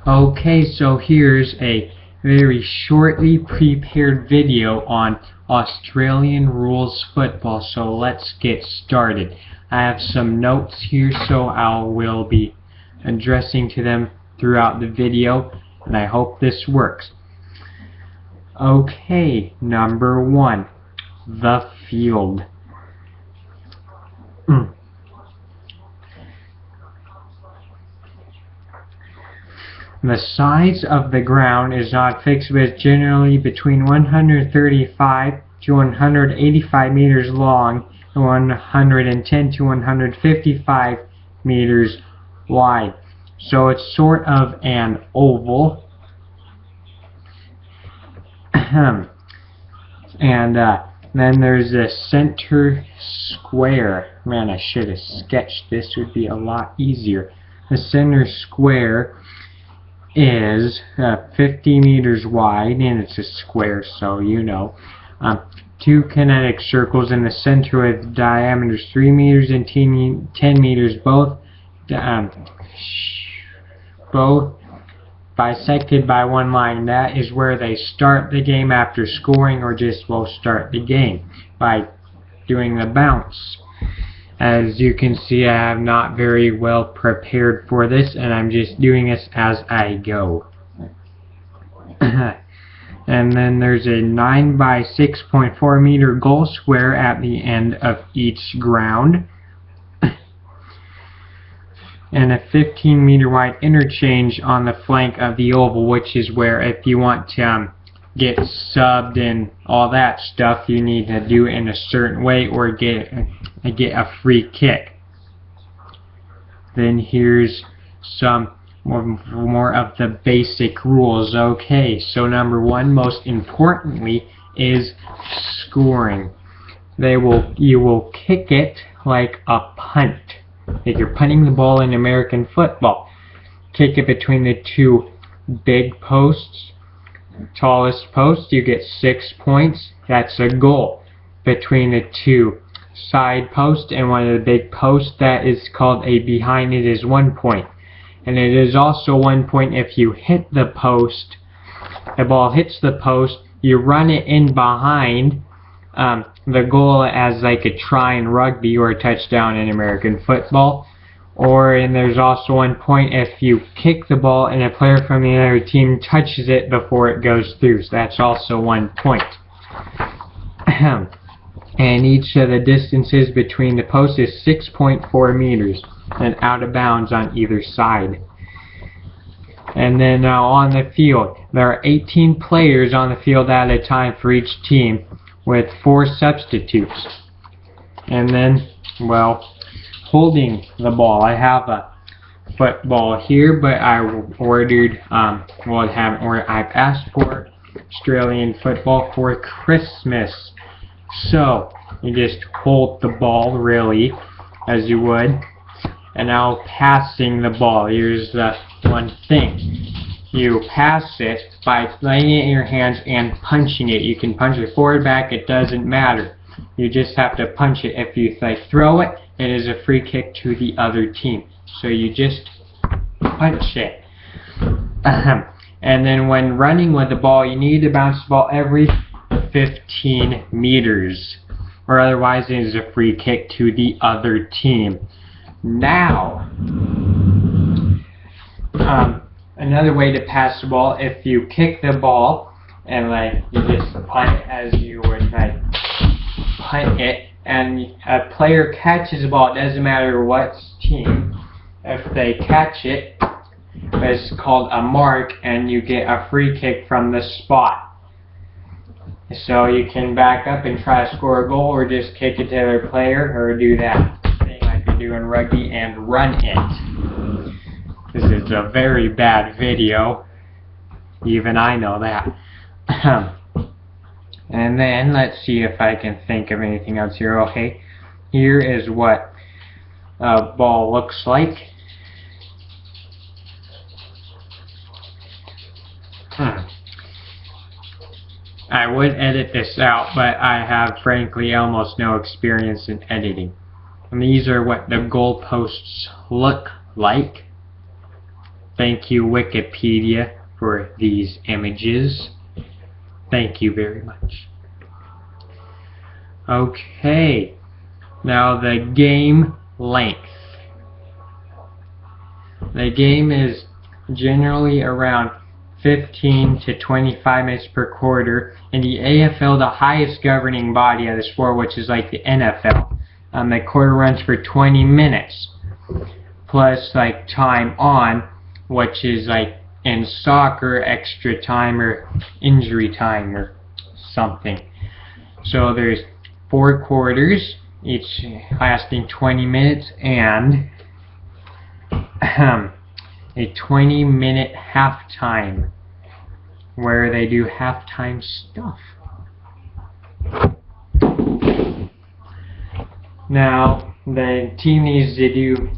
Okay, so here's a very shortly prepared video on Australian rules football, so let's get started. I have some notes here, so I will be addressing to them throughout the video, and I hope this works. Okay, number 1, the field. The size of the ground is not fixed, but is generally between 135 to 185 meters long and 110 to 155 meters wide. So it's sort of an oval. And then there's a center square. Man, I should have sketched this, would be a lot easier. The center square is 50 meters wide, and it's a square, so you know. 2 kinetic circles in the center with diameters 3 meters and 10 meters, both bisected by one line. That is where they start the game after scoring, or just will start the game by doing the bounce. As you can see, I have not very well prepared for this, and I'm just doing this as I go. And then there's a 9 by 6.4 meter goal square at the end of each ground, and a 15 meter wide interchange on the flank of the oval, which is where if you want to get subbed and all that stuff, you need to do it in a certain way or get a free kick. Then here's some more of the basic rules. Okay, so number 1, most importantly, is scoring. You will kick it like a punt. Like you're punting the ball in American football. Kick it between the 2 big posts. Tallest post, you get 6 points. That's a goal. Between the 2 side posts and one of the big posts, that is called a behind. It is 1 point. And it is also 1 point if you hit the post. The ball hits the post, you run it in behind the goal as like a try in rugby or a touchdown in American football. And there's also 1 point if you kick the ball and a player from the other team touches it before it goes through. So that's also 1 point. And each of the distances between the posts is 6.4 meters and out of bounds on either side. And then now on the field, there are 18 players on the field at a time for each team, with 4 substitutes. And then, well, holding the ball, I have a football here, but I ordered, I've asked for Australian football for Christmas. So you just hold the ball really as you would, and now passing the ball. Here's the one thing: you pass it by laying it in your hands and punching it. You can punch it forward, back, it doesn't matter. You just have to punch it. If you throw it, it is a free kick to the other team. So you just punch it. And then when running with the ball, you need to bounce the ball every 15 meters, or otherwise it is a free kick to the other team. Now, another way to pass the ball, if you kick the ball and you just punt it as you would punt it, and a player catches the ball, it doesn't matter what team, if they catch it, it's called a mark, and you get a free kick from the spot. So you can back up and try to score a goal, or just kick it to the other player, or do that thing like you do in rugby and run it. This is a very bad video. Even I know that. And then let's see if I can think of anything else here. Okay, here is what a ball looks like. I would edit this out, but I have frankly almost no experience in editing. And these are what the goalposts look like. Thank you, Wikipedia, for these images. Thank you very much. Okay, now the game length. The game is generally around 15 to 25 minutes per quarter. In the AFL, the highest governing body of the sport, which is like the NFL, the quarter runs for 20 minutes, plus like time on, which is like in soccer, extra time or injury time or something. So there's 4 quarters, each lasting 20 minutes, and a 20-minute halftime where they do halftime stuff. Now, the team needs to do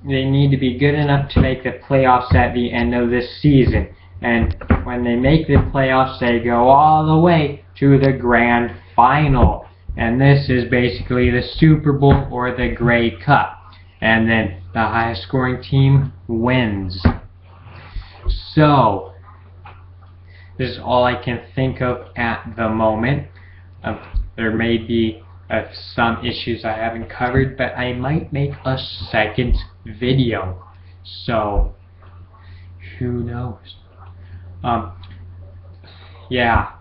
they need to be good enough to make the playoffs at the end of the season. And when they make the playoffs, they go all the way to the grand final. And this is basically the Super Bowl or the Grey Cup. And then the highest scoring team wins. So, this is all I can think of at the moment. There may be some issues I haven't covered, but I might make a second video. So, who knows? Yeah.